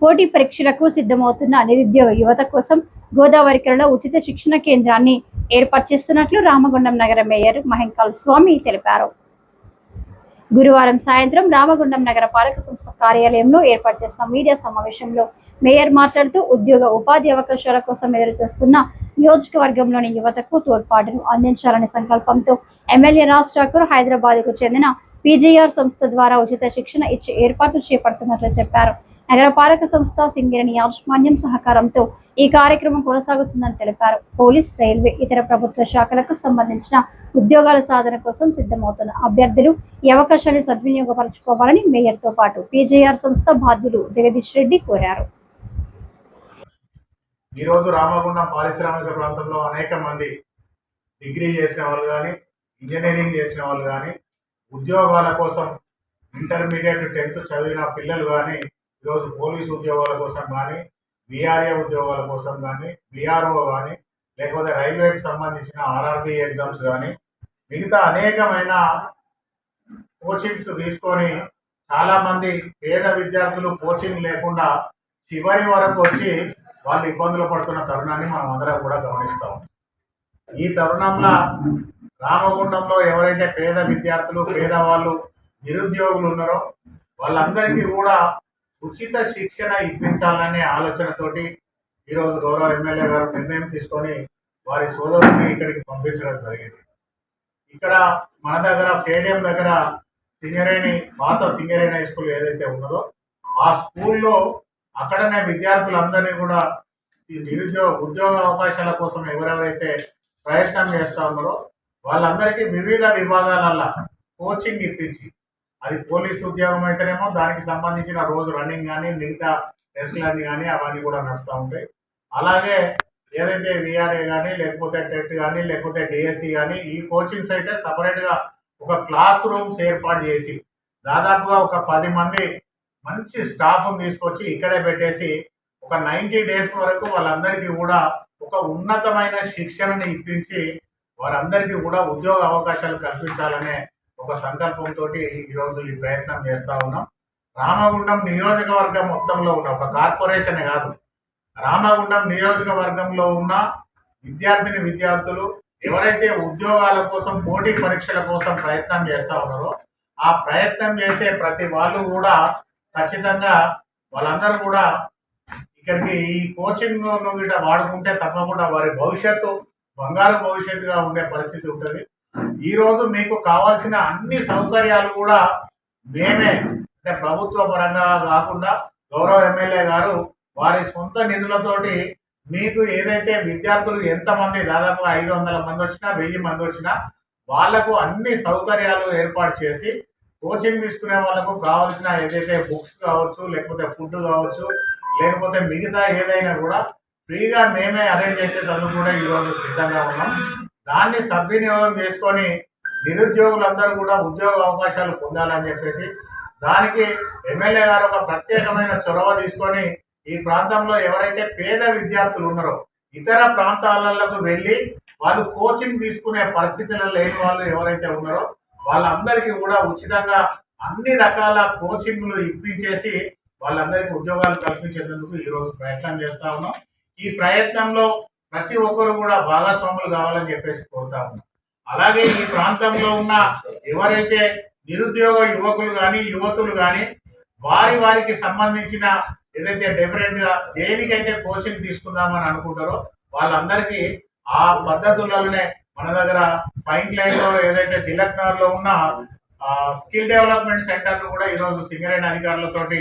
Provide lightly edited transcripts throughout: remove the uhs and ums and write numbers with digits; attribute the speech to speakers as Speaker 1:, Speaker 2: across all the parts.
Speaker 1: పోటీ పరీక్షలకు సిద్ధమవుతున్న నిరుద్యోగ యువత కోసం గోదావరికరలో ఉచిత శిక్షణ కేంద్రాన్ని ఏర్పాటు చేస్తున్నట్లు రామగుండం నగర మేయర్ మహంకాళ స్వామి తెలిపారు. గురువారం సాయంత్రం రామగుండం నగర పాలక సంస్థ కార్యాలయంలో ఏర్పాటు చేసిన మీడియా సమావేశంలో మేయర్ మాట్లాడుతూ ఉద్యోగ ఉపాధి అవకాశాల కోసం ఎదురుచూస్తున్న నియోజకవర్గంలోని యువతకు తోడ్పాటును అందించాలనే సంకల్పంతో ఎమ్మెల్యే రాజ్ ఠాకూర్ హైదరాబాద్కు చెందిన పీజీఆర్ సంస్థ ద్వారా ఉచిత శిక్షణ ఇచ్చే ఏర్పాట్లు చేపడుతున్నట్లు చెప్పారు. నగరపాలక సంస్థ సింగరేణి యాజమాన్యం సహకారంతో ఈ కార్యక్రమం కొనసాగుతుందని తెలిపారు. పోలీస్, రైల్వే, ఇతర ప్రభుత్వ శాఖలకు సంబంధించిన ఉద్యోగాల సాధన కోసం సిద్ధమవుతున్న అభ్యర్థులు ఈ అవకాశాన్ని సద్వినియోగపరచుకోవాలని మేయర్తో పాటు పీజేఆర్ సంస్థ బాధ్యులు జగదీష్ రెడ్డి కోరారు.
Speaker 2: ఈరోజు రామగుండం పారిశ్రామిక ప్రాంతంలో అనేక మంది డిగ్రీ చేసిన వాళ్ళు కానీ, ఇంజనీరింగ్ చేసిన వాళ్ళు కానీ, ఉద్యోగాల కోసం ఇంటర్మీడియట్ 10th చదివిన పిల్లలు కానీ ఈరోజు పోలీసు ఉద్యోగాల కోసం కానీ, బీఆర్ఏ ఉద్యోగాల కోసం కానీ, బీఆర్ఓ కానీ, లేకపోతే రైల్వేకి సంబంధించిన ఆర్ఆర్బీ ఎగ్జామ్స్ కానీ, మిగతా అనేకమైన కోచింగ్స్ తీసుకొని చాలామంది పేద విద్యార్థులు కోచింగ్ లేకుండా చివరి వరకు వచ్చి వాళ్ళు ఇబ్బందులు పడుతున్న తరుణాన్ని మనం అందరం కూడా గమనిస్తాం. ఈ తరుణంలో రామగుండంలో ఎవరైతే పేద విద్యార్థులు, పేదవాళ్ళు, నిరుద్యోగులు ఉన్నారో వాళ్ళందరికీ కూడా ఉచిత శిక్షణ ఇప్పించాలనే ఆలోచనతోటి ఈరోజు గౌరవ ఎమ్మెల్యే గారు నిర్ణయం తీసుకొని వారి సోదరుని ఇక్కడికి పంపించడం జరిగింది. ఇక్కడ మన దగ్గర స్టేడియం దగ్గర పాత సింగరేణి హై స్కూల్ ఏదైతే ఉన్నదో ఆ స్కూల్లో అక్కడనే విద్యార్థులందరినీ కూడా ఈ ఉద్యోగ అవకాశాల కోసం ఎవరెవరైతే ప్రయత్నం చేస్తూ ఉన్నారో వాళ్ళందరికీ వివిధ విభాగాలలో కోచింగ్ ఇప్పించి, అది పోలీసు ఉద్యోగం అయితేనేమో దానికి సంబంధించిన రోజు రన్నింగ్ కానీ, మిగతా టెస్టులన్నీ కానీ అవన్నీ కూడా నడుస్తూ ఉంటాయి. అలాగే ఏదైతే విఆర్ఏ కానీ, లేకపోతే టెట్ కానీ, లేకపోతే డిఎస్సి కానీ, ఈ కోచింగ్స్ అయితే సపరేట్గా ఒక క్లాస్ రూమ్స్ ఏర్పాటు చేసి దాదాపుగా ఒక 10 మంది మంచి స్టాఫ్ను తీసుకొచ్చి ఇక్కడే పెట్టేసి ఒక 90 days వరకు వాళ్ళందరికీ కూడా ఒక ఉన్నతమైన శిక్షణని ఇప్పించి వారందరికీ కూడా ఉద్యోగ అవకాశాలు కల్పించాలనే ఒక సంకల్పంతో ఈరోజు ఈ ప్రయత్నం చేస్తూ ఉన్నాం. రామగుండం నియోజకవర్గం మొత్తంలో ఉన్న ఒక కార్పొరేషన్ కాదు, రామగుండం నియోజకవర్గంలో ఉన్న విద్యార్థులు ఎవరైతే ఉద్యోగాల కోసం, పోటీ పరీక్షల కోసం ప్రయత్నం చేస్తూ ఉన్నారో ఆ ప్రయత్నం చేసే ప్రతి వాళ్ళు కూడా ఖచ్చితంగా వాళ్ళందరూ కూడా ఇక్కడికి ఈ కోచింగ్ గిట్ట వాడుకుంటే తప్పకుండా వారి భవిష్యత్తు బంగారు భవిష్యత్తుగా ఉండే పరిస్థితి ఉంటుంది. ఈరోజు మీకు కావాల్సిన అన్ని సౌకర్యాలు కూడా మేమే, అంటే ప్రభుత్వ పరంగా కాకుండా గౌరవ ఎమ్మెల్యే గారు వారి సొంత నిధులతోటి మీకు ఏదైతే విద్యార్థులు ఎంతమంది, దాదాపు 500 మంది వచ్చినా 1000 మంది వచ్చినా వాళ్లకు అన్ని సౌకర్యాలు ఏర్పాటు చేసి కోచింగ్ తీసుకునే వాళ్ళకు కావాల్సిన ఏదైతే బుక్స్ కావచ్చు, లేకపోతే ఫుడ్ కావచ్చు, లేకపోతే మిగతా ఏదైనా కూడా ఫ్రీగా మేమే అరేంజ్ చేసేందుకు కూడా ఈరోజు సిద్ధంగా ఉన్నాం. దాన్ని సద్వినియోగం చేసుకొని నిరుద్యోగులందరూ కూడా ఉద్యోగ అవకాశాలు పొందాలని చెప్పేసి దానికి ఎమ్మెల్యే గారు ఒక ప్రత్యేకమైన చొరవ తీసుకొని ఈ ప్రాంతంలో ఎవరైతే పేద విద్యార్థులు ఉన్నారో ఇతర ప్రాంతాలకు వెళ్ళి వాళ్ళు కోచింగ్ తీసుకునే పరిస్థితుల్లో లేని వాళ్ళు ఎవరైతే ఉన్నారో వాళ్ళందరికీ కూడా ఉచితంగా అన్ని రకాల కోచింగ్లు ఇప్పించేసి వాళ్ళందరికీ ఉద్యోగాలు కల్పించేందుకు ఈరోజు ప్రయత్నం చేస్తా ఉన్నాం. ఈ ప్రయత్నంలో ప్రతి ఒక్కరు కూడా భాగస్వాములు కావాలని చెప్పేసి కోరుతా ఉన్నాం. అలాగే ఈ ప్రాంతంలో ఉన్న ఎవరైతే నిరుద్యోగ యువకులు కానీ, యువతులు కానీ వారికి సంబంధించిన ఏదైతే డిఫరెంట్గా దేనికైతే కోచింగ్ తీసుకుందామని అనుకుంటారో వాళ్ళందరికీ ఆ పద్ధతులలోనే మన దగ్గర పైన్ లైన్లో ఏదైతే తిలక్ నగర్లో ఉన్న స్కిల్ డెవలప్మెంట్ సెంటర్ను కూడా ఈరోజు సింగరేణి అధికారులతోటి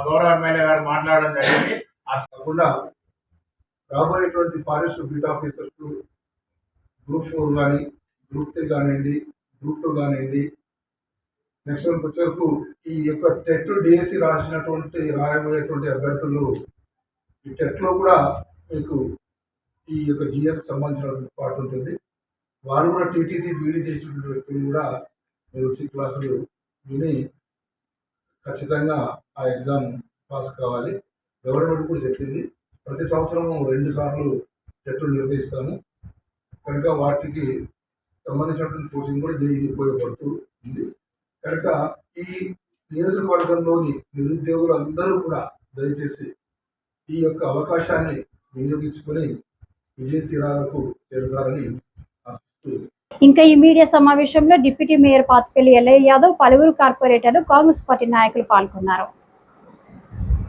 Speaker 2: గౌరవ ఎమ్మెల్యే గారు మాట్లాడడం జరిగింది.
Speaker 3: కాకుండా రాబోయేటువంటి ఫారెస్ట్ బీట్ ఆఫీసర్స్ గ్రూప్ 4 కానీ, గ్రూప్ 3 కానివ్వండి, గ్రూప్ 2 కానివ్వండి, నెక్స్ట్ వచ్చేవరకు ఈ యొక్క టెట్ డిఎస్సి రాయబోయేటువంటి అభ్యర్థులు ఈ టెట్లో కూడా మీకు ఈ యొక్క జిఎస్ సంబంధించినటువంటి పార్ట్ ఉంటుంది. వారు కూడా టీటీసీ బీడీ చేసినటువంటి వ్యక్తులు కూడా మీరు వచ్చి క్లాసులు విని ఖచ్చితంగా ఆ ఎగ్జామ్ పాస్ కావాలి. గవర్నమెంట్ కూడా చెప్పింది ప్రతి సంవత్సరము 2 సార్లు టెట్లు నిర్వహిస్తాము కనుక వాటికి సంబంధించినటువంటి కోచింగ్ కూడా దీనికి ఉపయోగపడుతుంది కనుక ఈ నియోజకవర్గంలోని నిరుద్యోగులు అందరూ కూడా దయచేసి ఈ యొక్క అవకాశాన్ని వినియోగించుకొని విజయ తీరాలకు చేరుతారని ఆశిస్తూ
Speaker 1: ఇంకా ఈ మీడియా సమావేశంలో డిప్యూటీ మేయర్ పాతిపల్లి ఎల్లయ్య యాదవ్, పలువురు కార్పొరేటర్లు, కాంగ్రెస్ పార్టీ నాయకులు పాల్గొన్నారు.